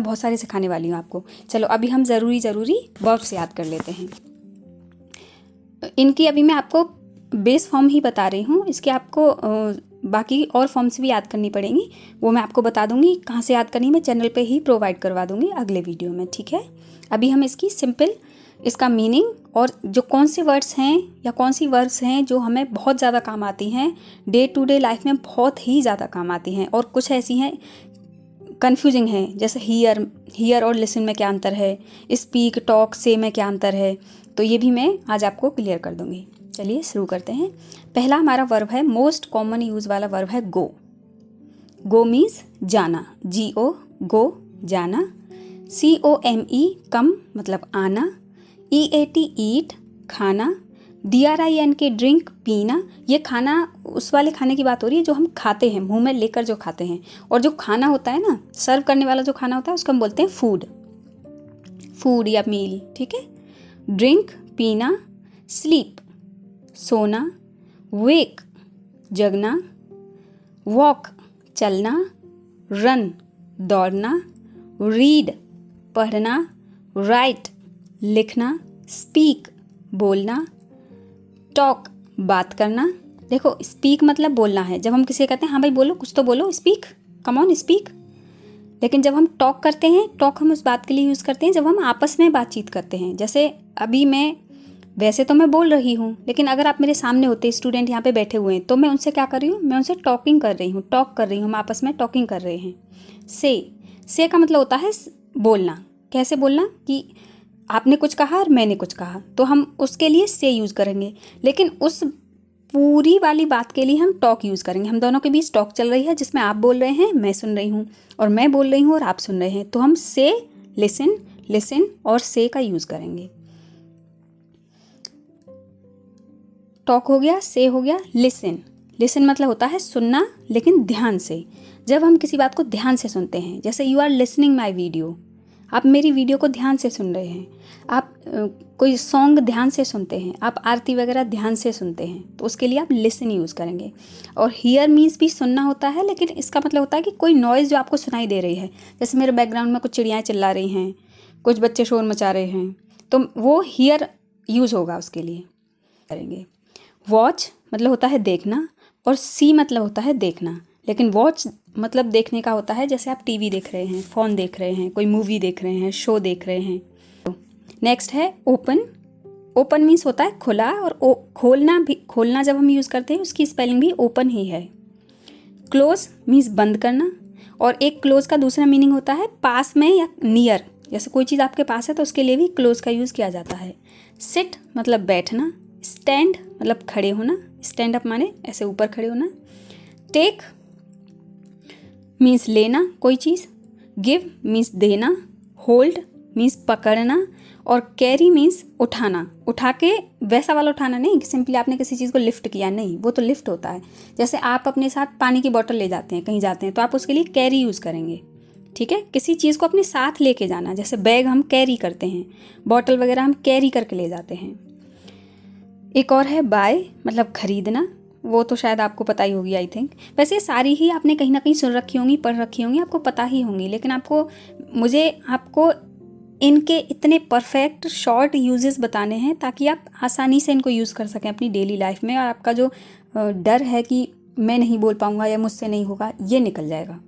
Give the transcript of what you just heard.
बहुत सारे सिखाने वाली हूँ आपको। चलो अभी हम ज़रूरी वर्ब्स याद कर लेते हैं। इनकी अभी मैं आपको बेस फॉर्म ही बता रही हूँ, इसके आपको बाकी और फॉर्म्स भी याद करनी पड़ेंगी, वो मैं आपको बता दूंगी कहाँ से याद करनी, मैं चैनल पे ही प्रोवाइड करवा दूंगी अगले वीडियो में, ठीक है। अभी हम इसकी सिंपल इसका मीनिंग और जो कौन से वर्ड्स हैं या कौन सी वर्ब्स हैं जो हमें बहुत ज़्यादा काम आती हैं, डे टू डे लाइफ में बहुत ही ज़्यादा काम आती हैं, और कुछ ऐसी हैं कन्फ्यूजिंग है, जैसे हियर और लिसन में क्या अंतर है, स्पीक टॉक से में क्या अंतर है, तो ये भी मैं आज आपको क्लियर कर दूंगी। चलिए शुरू करते हैं। पहला हमारा वर्ब है, मोस्ट कॉमन यूज़ वाला वर्ब है गो। गो मीन्स जाना, GO गो जाना। COME कम मतलब आना। EAT ईट खाना। DRINK ड्रिंक पीना। ये खाना उस वाले खाने की बात हो रही है जो हम खाते हैं, मुंह में लेकर जो खाते हैं, और जो खाना होता है ना, सर्व करने वाला जो खाना होता है उसको हम बोलते हैं फूड या मील, ठीक है। ड्रिंक पीना। स्लीप सोना। वेक जगना। वॉक चलना। रन दौड़ना। रीड पढ़ना। राइट लिखना। स्पीक बोलना। टॉक बात करना। देखो स्पीक मतलब बोलना है, जब हम किसी से कहते हैं हाँ भाई बोलो, कुछ तो बोलो, स्पीक, कम ऑन स्पीक। लेकिन जब हम टॉक करते हैं, टॉक हम उस बात के लिए यूज़ करते हैं जब हम आपस में बातचीत करते हैं। जैसे अभी वैसे तो मैं बोल रही हूँ, लेकिन अगर आप मेरे सामने होते, स्टूडेंट यहाँ पे बैठे हुए हैं, तो मैं उनसे क्या कर रही हूँ, मैं उनसे टॉकिंग कर रही हूँ, टॉक कर रही हूँ, हम आपस में टॉकिंग कर रहे हैं। से का मतलब होता है बोलना। कैसे बोलना कि आपने कुछ कहा और मैंने कुछ कहा, तो हम उसके लिए से यूज़ करेंगे, लेकिन उस पूरी वाली बात के लिए हम टॉक यूज़ करेंगे। हम दोनों के बीच टॉक चल रही है जिसमें आप बोल रहे हैं, मैं सुन रही हूँ, और मैं बोल रही हूँ और आप सुन रहे हैं, तो हम से, लिसन और से का यूज़ करेंगे। टॉक हो गया, से हो गया। लिसन मतलब होता है सुनना, लेकिन ध्यान से। जब हम किसी बात को ध्यान से सुनते हैं, जैसे you are listening my video, आप मेरी वीडियो को ध्यान से सुन रहे हैं। आप कोई सॉन्ग ध्यान से सुनते हैं, आप आरती वगैरह ध्यान से सुनते हैं, तो उसके लिए आप लिसन यूज़ करेंगे। और हियर मीन्स भी सुनना होता है, लेकिन इसका मतलब होता है कि कोई नॉइज़ जो आपको सुनाई दे रही है, जैसे मेरे बैकग्राउंड में कुछ चिड़ियाँ चिल्ला रही हैं, कुछ बच्चे शोर मचा रहे हैं, तो वो हियर यूज़ होगा, उसके लिए करेंगे। वॉच मतलब होता है देखना, और सी मतलब होता है देखना, लेकिन वॉच मतलब देखने का होता है, जैसे आप टीवी देख रहे हैं, फ़ोन देख रहे हैं, कोई मूवी देख रहे हैं, शो देख रहे हैं। नेक्स्ट है ओपन मीन्स होता है खुला, और खोलना जब हम यूज़ करते हैं उसकी स्पेलिंग भी ओपन ही है। क्लोज मीन्स बंद करना, और एक क्लोज का दूसरा मीनिंग होता है पास में या नियर, जैसे कोई चीज़ आपके पास है तो उसके लिए भी क्लोज का यूज़ किया जाता है। सिट मतलब बैठना। स्टैंड मतलब खड़े होना, स्टैंड अप माने ऐसे ऊपर खड़े होना। टेक मीन्स लेना कोई चीज़। गिव मीन्स देना। होल्ड मीन्स पकड़ना। और कैरी मीन्स उठाना। उठा के वैसा वाला उठाना नहीं कि सिंपली आपने किसी चीज़ को लिफ्ट किया, नहीं, वो तो लिफ्ट होता है। जैसे आप अपने साथ पानी की बोतल ले जाते हैं, कहीं जाते हैं, तो आप उसके लिए कैरी यूज़ करेंगे, ठीक है। किसी चीज़ को अपने साथ लेके जाना, जैसे बैग हम कैरी करते हैं, बॉटल वगैरह हम कैरी करके ले जाते हैं। एक और है बाय मतलब खरीदना, वो तो शायद आपको पता ही होगी आई थिंक। वैसे सारी ही आपने कहीं ना कहीं सुन रखी होंगी, पढ़ रखी होंगी, आपको पता ही होंगी, लेकिन मुझे आपको इनके इतने परफेक्ट शॉर्ट यूजेस बताने हैं ताकि आप आसानी से इनको यूज़ कर सकें अपनी डेली लाइफ में, और आपका जो डर है कि मैं नहीं बोल पाऊँगा या मुझसे नहीं होगा, ये निकल जाएगा।